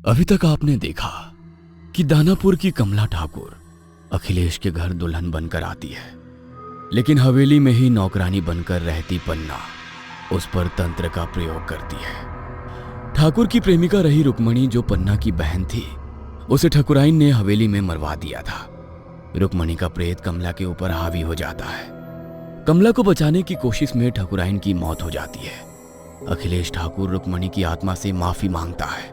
अभी तक आपने देखा कि दानापुर की कमला ठाकुर अखिलेश के घर दुल्हन बनकर आती है, लेकिन हवेली में ही नौकरानी बनकर रहती पन्ना उस पर तंत्र का प्रयोग करती है। ठाकुर की प्रेमिका रही रुक्मणी, जो पन्ना की बहन थी, उसे ठकुराइन ने हवेली में मरवा दिया था। रुक्मणी का प्रेत कमला के ऊपर हावी हो जाता है। कमला को बचाने की कोशिश में ठकुराइन की मौत हो जाती है। अखिलेश ठाकुर रुक्मणी की आत्मा से माफी मांगता है।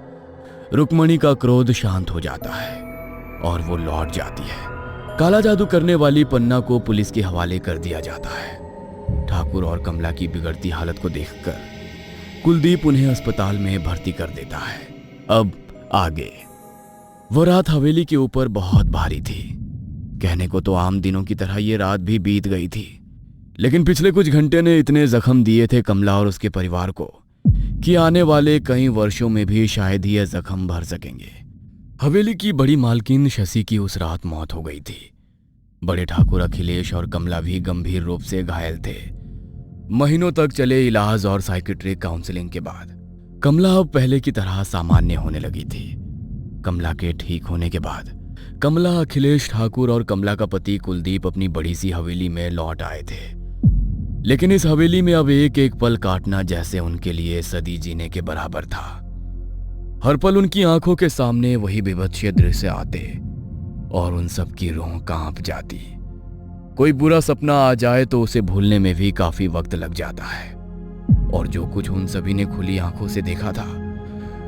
रुक्मणी का क्रोध शांत हो जाता है और वो लौट जाती है। काला जादू करने वाली पन्ना को पुलिस के हवाले कर दिया जाता है। ठाकुर और कमला की बिगड़ती हालत को देखकर कुलदीप उन्हें अस्पताल में भर्ती कर देता है। अब आगे। वो रात हवेली के ऊपर बहुत भारी थी। कहने को तो आम दिनों की तरह ये रात भी बीत गई थी, लेकिन पिछले कुछ घंटे ने इतने जख्म दिए थे कमला और उसके परिवार को कि आने वाले कई वर्षों में भी शायद ही ये जख्म भर सकेंगे। हवेली की बड़ी मालकिन शशि की उस रात मौत हो गई थी। बड़े ठाकुर अखिलेश और कमला भी गंभीर रूप से घायल थे। महीनों तक चले इलाज और साइकेट्रिक काउंसलिंग के बाद कमला अब पहले की तरह सामान्य होने लगी थी। कमला के ठीक होने के बाद कमला, अखिलेश ठाकुर और कमला का पति कुलदीप अपनी बड़ी सी हवेली में लौट आए थे। लेकिन इस हवेली में अब एक एक पल काटना जैसे उनके लिए सदी जीने के बराबर था। हर पल उनकी आंखों के सामने वही विभत्स दृश्य आते और उन सब की रूह कांप जाती। कोई बुरा सपना आ जाए तो उसे भूलने में भी काफी वक्त लग जाता है, और जो कुछ उन सभी ने खुली आंखों से देखा था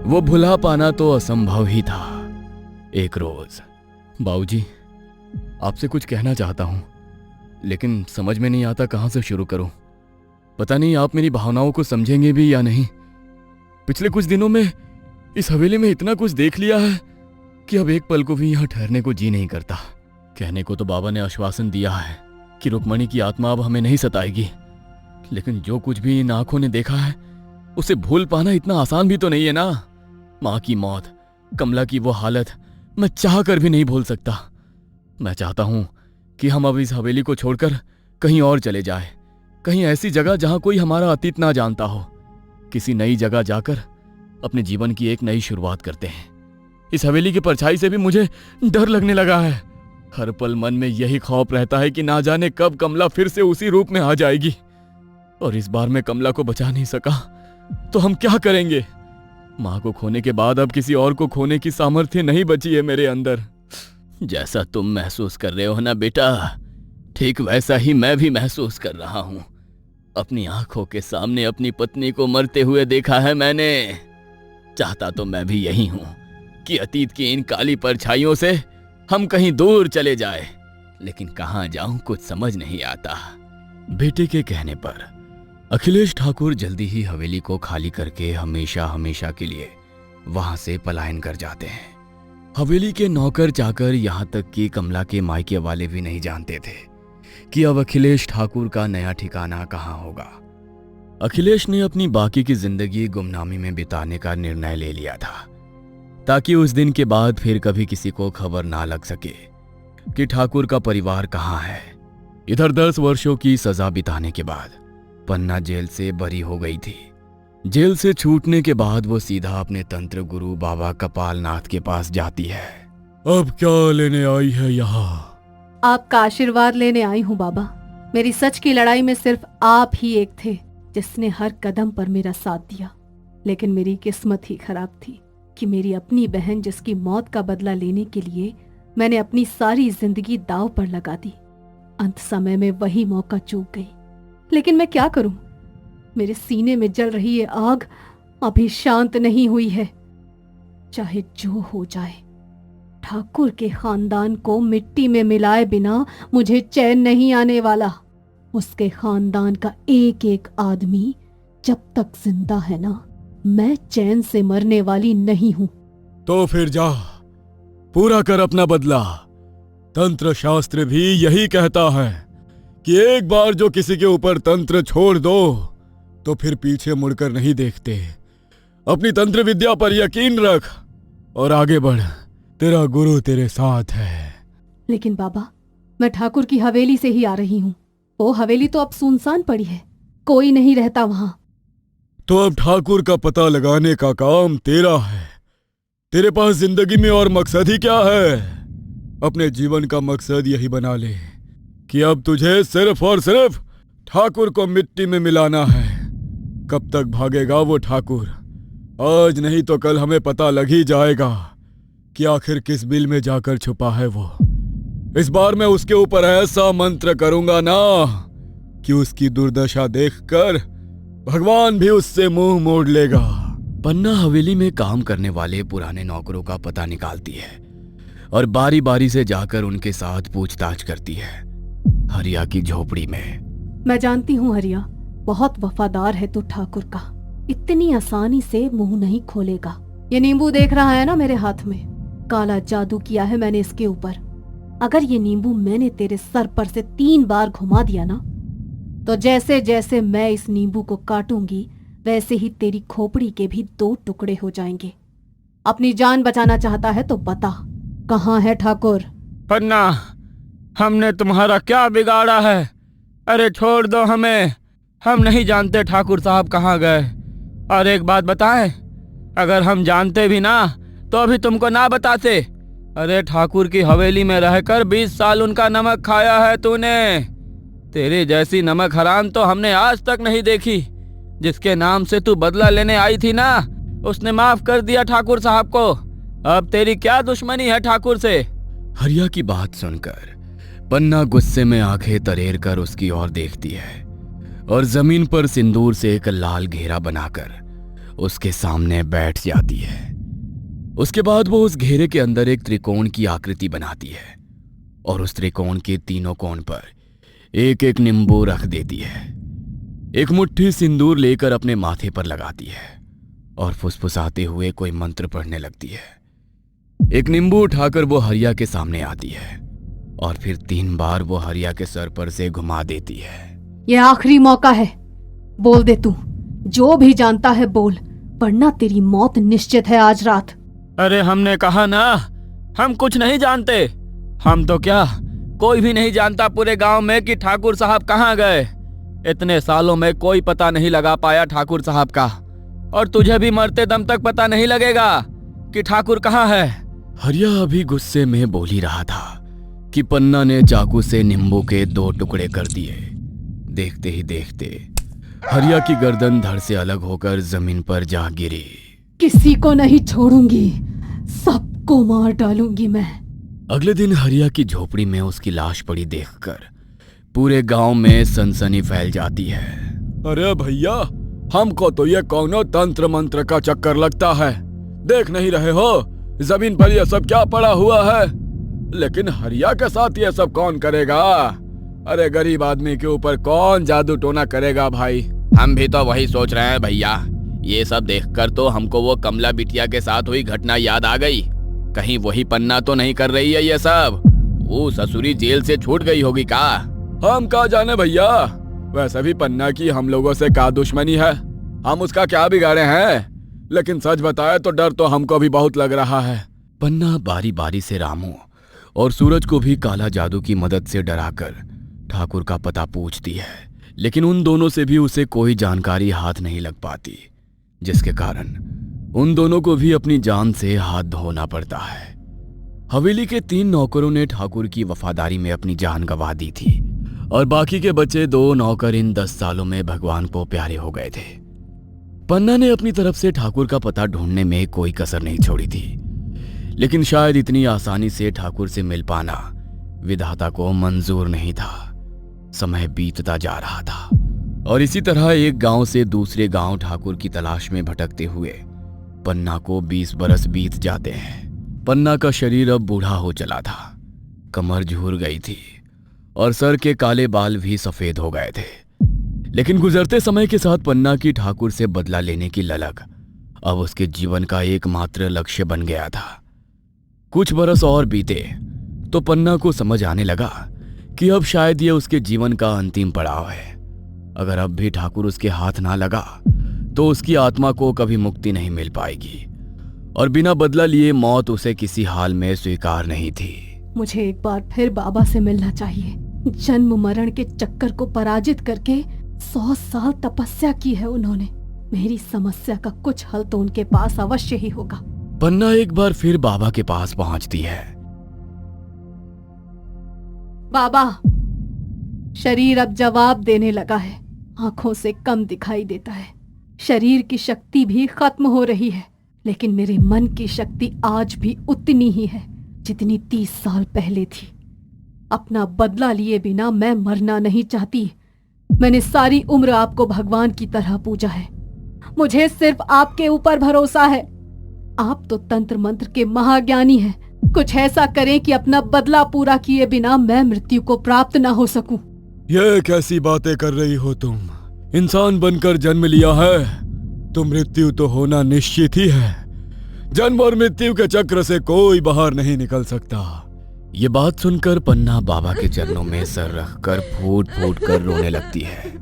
वो भुला पाना तो असंभव ही था। एक रोज, बाबूजी, आपसे कुछ कहना चाहता हूं, लेकिन समझ में नहीं आता कहां से शुरू करूं। पता नहीं आप मेरी भावनाओं को समझेंगे भी या नहीं। पिछले कुछ दिनों में इस हवेली में इतना कुछ देख लिया है कि अब एक पल को भी यहां ठहरने को जी नहीं करता। कहने को तो बाबा ने आश्वासन दिया है कि रुक्मणी की आत्मा अब हमें नहीं सताएगी, लेकिन जो कुछ भी इन आंखों ने देखा है उसे भूल पाना इतना आसान भी तो नहीं है ना। मां की मौत, कमला की वो हालत मैं चाह कर भी नहीं भूल सकता। मैं चाहता हूं कि हम अब इस हवेली को छोड़कर कहीं और चले जाएं, कहीं ऐसी जगह जहां कोई हमारा अतीत ना जानता हो। किसी नई जगह जाकर अपने जीवन की एक नई शुरुआत करते हैं। इस हवेली की परछाई से भी मुझे डर लगने लगा है। हर पल मन में यही खौफ रहता है कि ना जाने कब कमला फिर से उसी रूप में आ जाएगी, और इस बार मैं कमला को बचा नहीं सका तो हम क्या करेंगे। मां को खोने के बाद अब किसी और को खोने की सामर्थ्य नहीं बची है मेरे अंदर। जैसा तुम महसूस कर रहे हो ना बेटा, ठीक वैसा ही मैं भी महसूस कर रहा हूं। अपनी आंखों के सामने अपनी पत्नी को मरते हुए देखा है मैंने। चाहता तो मैं भी यही हूं कि अतीत की इन काली परछाइयों से हम कहीं दूर चले जाएं, लेकिन कहां जाऊं कुछ समझ नहीं आता। बेटे के कहने पर अखिलेश ठाकुर जल्दी ही हवेली को खाली करके हमेशा हमेशा के लिए वहां से पलायन कर जाते हैं। हवेली के नौकर चाकर, यहां तक कि कमला के मायके वाले भी नहीं जानते थे कि अब अखिलेश ठाकुर का नया ठिकाना कहां होगा। अखिलेश ने अपनी बाकी की जिंदगी गुमनामी में बिताने का निर्णय ले लिया था, ताकि उस दिन के बाद फिर कभी किसी को खबर ना लग सके कि ठाकुर का परिवार कहां है। इधर 10 वर्षों की सजा बिताने के बाद पन्ना जेल से बरी हो गई थी। जेल से छूटने के बाद वो सीधा अपने तंत्र गुरु बाबा कपालनाथ के पास जाती है। अब क्या लेने आई है यहाँ? आपका आशीर्वाद लेने आई हूँ बाबा। मेरी सच की लड़ाई में सिर्फ आप ही एक थे जिसने हर कदम पर मेरा साथ दिया, लेकिन मेरी किस्मत ही खराब थी कि मेरी अपनी बहन, जिसकी मौत का बदला लेने के लिए मैंने अपनी सारी जिंदगी दांव पर लगा दी, अंत समय में वही मौका चूक गई। लेकिन मैं क्या करूं? मेरे सीने में जल रही ये आग अभी शांत नहीं हुई है। चाहे जो हो जाए, ठाकुर के खानदान को मिट्टी में मिलाए बिना मुझे चैन नहीं आने वाला। उसके खानदान का एक एक आदमी जब तक जिंदा है ना, मैं चैन से मरने वाली नहीं हूं। तो फिर जा, पूरा कर अपना बदला। तंत्र शास्त्र भी यही कहता है कि एक बार जो किसी के ऊपर तंत्र छोड़ दो तो फिर पीछे मुड़कर नहीं देखते। अपनी तंत्र विद्या पर यकीन रख और आगे बढ़, तेरा गुरु तेरे साथ है। लेकिन बाबा, मैं ठाकुर की हवेली से ही आ रही हूँ। वो हवेली तो अब सुनसान पड़ी है, कोई नहीं रहता वहां। तो अब ठाकुर का पता लगाने का काम तेरा है। तेरे पास जिंदगी में और मकसद ही क्या है? अपने जीवन का मकसद यही बना ले कि अब तुझे सिर्फ और सिर्फ ठाकुर को मिट्टी में मिलाना है। कब तक भागेगा वो ठाकुर? आज नहीं तो कल हमें पता लग ही जाएगा कि आखिर किस बिल में जाकर छुपा है वो। इस बार मैं उसके ऊपर ऐसा मंत्र करूंगा ना कि उसकी दुर्दशा देखकर भगवान भी उससे मुंह मोड़ लेगा। पन्ना हवेली में काम करने वाले पुराने नौकरों का पता निकालती है और बारी बारी से जाकर उनके साथ पूछताछ करती है। हरिया की झोपड़ी में। मैं जानती हूँ हरिया, बहुत वफादार है तू ठाकुर का। इतनी आसानी से मुंह नहीं खोलेगा। ये नींबू देख रहा है ना मेरे हाथ में, काला जादू किया है मैंने इसके ऊपर। अगर ये नींबू मैंने तेरे सर पर से 3 बार घुमा दिया ना, तो जैसे जैसे मैं इस नींबू को काटूंगी वैसे ही तेरी खोपड़ी के भी 2 टुकड़े हो जाएंगे। अपनी जान बचाना चाहता है तो बता, कहाँ है ठाकुर? पन्ना, हमने तुम्हारा क्या बिगाड़ा है? अरे छोड़ दो हमें, हम नहीं जानते ठाकुर साहब कहाँ गए। और एक बात बताएं, अगर हम जानते भी ना तो अभी तुमको ना बताते। अरे ठाकुर की हवेली में रहकर 20 साल उनका नमक खाया है तूने। तेरी जैसी नमक हराम तो हमने आज तक नहीं देखी। जिसके नाम से तू बदला लेने आई थी ना, उसने माफ कर दिया ठाकुर साहब को। अब तेरी क्या दुश्मनी है ठाकुर से? हरिया की बात सुनकर पन्ना गुस्से में आंखें तरेर कर उसकी ओर देखती है और जमीन पर सिंदूर से एक लाल घेरा बनाकर उसके सामने बैठ जाती है। उसके बाद वो उस घेरे के अंदर एक त्रिकोण की आकृति बनाती है और उस त्रिकोण के तीनों कोण पर एक एक नींबू रख देती है। एक मुट्ठी सिंदूर लेकर अपने माथे पर लगाती है और फुसफुसाते हुए कोई मंत्र पढ़ने लगती है। एक नींबू उठाकर वो हरिया के सामने आती है और फिर 3 बार वो हरिया के सर पर से घुमा देती है। ये आखिरी मौका है, बोल दे तू, जो भी जानता है बोल, वरना तेरी मौत निश्चित है आज रात। अरे हमने कहा ना, हम कुछ नहीं जानते। हम तो क्या, कोई भी नहीं जानता पूरे गांव में कि ठाकुर साहब कहाँ गए। इतने सालों में कोई पता नहीं लगा पाया ठाकुर साहब का, और तुझे भी मरते दम तक पता नहीं लगेगा कि ठाकुर कहाँ है। हरिया अभी गुस्से में बोल ही रहा था कि पन्ना ने चाकू से नींबू के 2 टुकड़े कर दिए। देखते ही देखते हरिया की गर्दन धड़ से अलग होकर जमीन पर जा गिरी। किसी को नहीं छोड़ूंगी, सबको मार डालूंगी मैं। अगले दिन हरिया की झोपड़ी में उसकी लाश पड़ी देखकर पूरे गांव में सनसनी फैल जाती है। अरे भैया, हमको तो ये कौनो तंत्र मंत्र का चक्कर लगता है। देख नहीं रहे हो जमीन पर ये सब क्या पड़ा हुआ है? लेकिन हरिया के साथ ये सब कौन करेगा? अरे गरीब आदमी के ऊपर कौन जादू टोना करेगा भाई? हम भी तो वही सोच रहे हैं भैया। ये सब देखकर तो हमको वो कमला बिटिया के साथ हुई घटना याद आ गई। कहीं वही पन्ना तो नहीं कर रही है ये सब? वो ससुरी जेल से छूट गई होगी का? हम क्या जाने भैया, वैसे भी पन्ना की हम लोगों से क्या दुश्मनी है? हम उसका क्या बिगाड़े हैं? लेकिन सच बताए तो डर तो हमको भी बहुत लग रहा है। पन्ना बारी बारी से रामू और सूरज को भी काला जादू की मदद से डराकर ठाकुर का पता पूछती है, लेकिन उन दोनों से भी उसे कोई जानकारी हाथ नहीं लग पाती, जिसके कारण उन दोनों को भी अपनी जान से हाथ धोना पड़ता है। हवेली के 3 नौकरों ने ठाकुर की वफादारी में अपनी जान गंवा दी थी और बाकी के बचे 2 नौकर इन 10 सालों में भगवान को प्यारे हो गए थे। पन्ना ने अपनी तरफ से ठाकुर का पता ढूंढने में कोई कसर नहीं छोड़ी थी, लेकिन शायद इतनी आसानी से ठाकुर से मिल पाना विधाता को मंजूर नहीं था। समय बीतता जा रहा था और इसी तरह एक गांव से दूसरे गांव ठाकुर की तलाश में भटकते हुए पन्ना को 20 बरस बीत जाते हैं। पन्ना का शरीर अब बूढ़ा हो चला था, कमर झूर गई थी और सर के काले बाल भी सफेद हो गए थे। लेकिन गुजरते समय के साथ पन्ना की ठाकुर से बदला लेने की ललक अब उसके जीवन का एकमात्र लक्ष्य बन गया था। कुछ बरस और बीते तो पन्ना को समझ आने लगा कि अब शायद ये उसके जीवन का अंतिम पड़ाव है। अगर अब भी ठाकुर उसके हाथ ना लगा तो उसकी आत्मा को कभी मुक्ति नहीं मिल पाएगी और बिना बदला लिए मौत उसे किसी हाल में स्वीकार नहीं थी। मुझे एक बार फिर बाबा से मिलना चाहिए। जन्म मरण के चक्कर को पराजित करके 100 साल तपस्या की है उन्होंने। मेरी समस्या का कुछ हल तो उनके पास अवश्य ही होगा। पन्ना एक बार फिर बाबा के पास पहुंचती है। बाबा, शरीर अब जवाब देने लगा है, आंखों से कम दिखाई देता है, शरीर की शक्ति भी खत्म हो रही है, लेकिन मेरे मन की शक्ति आज भी उतनी ही है जितनी 30 साल पहले थी। अपना बदला लिए बिना मैं मरना नहीं चाहती। मैंने सारी उम्र आपको भगवान की तरह पूजा है। मुझे सिर्फ आपके ऊपर भरोसा है। आप तो तंत्र मंत्र के महाज्ञानी हैं। कुछ ऐसा करें कि अपना बदला पूरा किए बिना मैं मृत्यु को प्राप्त न हो सकूं। ये कैसी बातें कर रही हो तुम? इंसान बनकर जन्म लिया है तो मृत्यु तो होना निश्चित ही है। जन्म और मृत्यु के चक्र से कोई बाहर नहीं निकल सकता। ये बात सुनकर पन्ना बाबा के चरणों में सर रखकर फूट फूट कर रोने लगती है।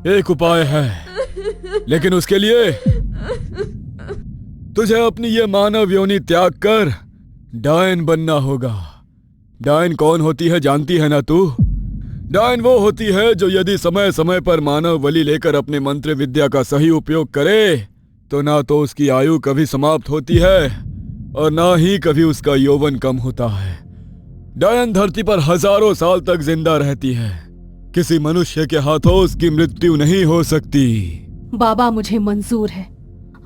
एक उपाय है, लेकिन उसके लिए तुझे अपनी ये मानव योनि त्याग कर डायन बनना होगा। डायन कौन होती है जानती है ना तू? डायन वो होती है जो यदि समय समय पर मानव बलि लेकर अपने मंत्र विद्या का सही उपयोग करे तो ना तो उसकी आयु कभी समाप्त होती है और ना ही कभी उसका यौवन कम होता है। डायन धरती पर हजारों साल तक जिंदा रहती है। किसी मनुष्य के हाथों उसकी मृत्यु नहीं हो सकती। बाबा, मुझे मंजूर है।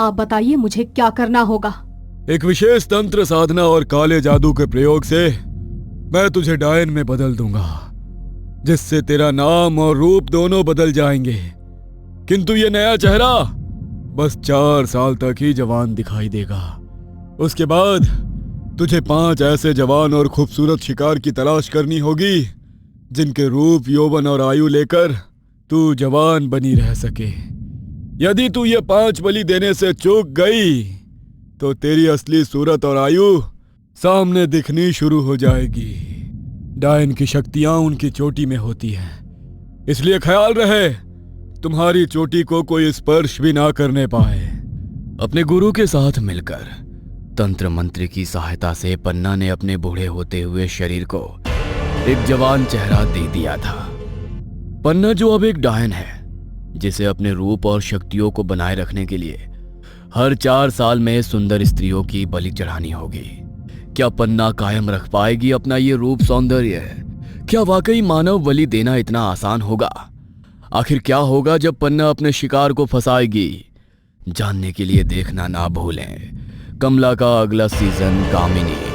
आप बताइए मुझे क्या करना होगा। एक विशेष तंत्र साधना और काले जादू के प्रयोग से मैं तुझे डायन में बदल दूंगा, जिससे तेरा नाम और रूप दोनों बदल जाएंगे। किंतु ये नया चेहरा बस 4 साल तक ही जवान दिखाई देगा। उसके बाद तुझे 5 ऐसे जवान और खूबसूरत शिकार की तलाश करनी होगी जिनके रूप, यौवन और आयु लेकर तू जवान बनी रह सके। यदि तू ये 5 बलि देने से चूक गई तो तेरी असली सूरत और आयु सामने दिखनी शुरू हो जाएगी। डायन की शक्तियां उनकी चोटी में होती हैं, इसलिए ख्याल रहे तुम्हारी चोटी को कोई स्पर्श भी ना करने पाए। अपने गुरु के साथ मिलकर तंत्र मंत्र की सहायता से पन्ना ने अपने बूढ़े होते हुए शरीर को एक जवान चेहरा दे दिया था। पन्ना जो अब एक डायन है, जिसे अपने रूप और शक्तियों को बनाए रखने के लिए हर 4 साल में सुंदर स्त्रियों की बलि चढ़ानी होगी। क्या पन्ना कायम रख पाएगी अपना ये रूप सौंदर्य? क्या वाकई मानव बलि देना इतना आसान होगा? आखिर क्या होगा जब पन्ना अपने शिकार को फंसाएगी? जानने के लिए देखना ना भूलें कमला का अगला सीजन कामिनी।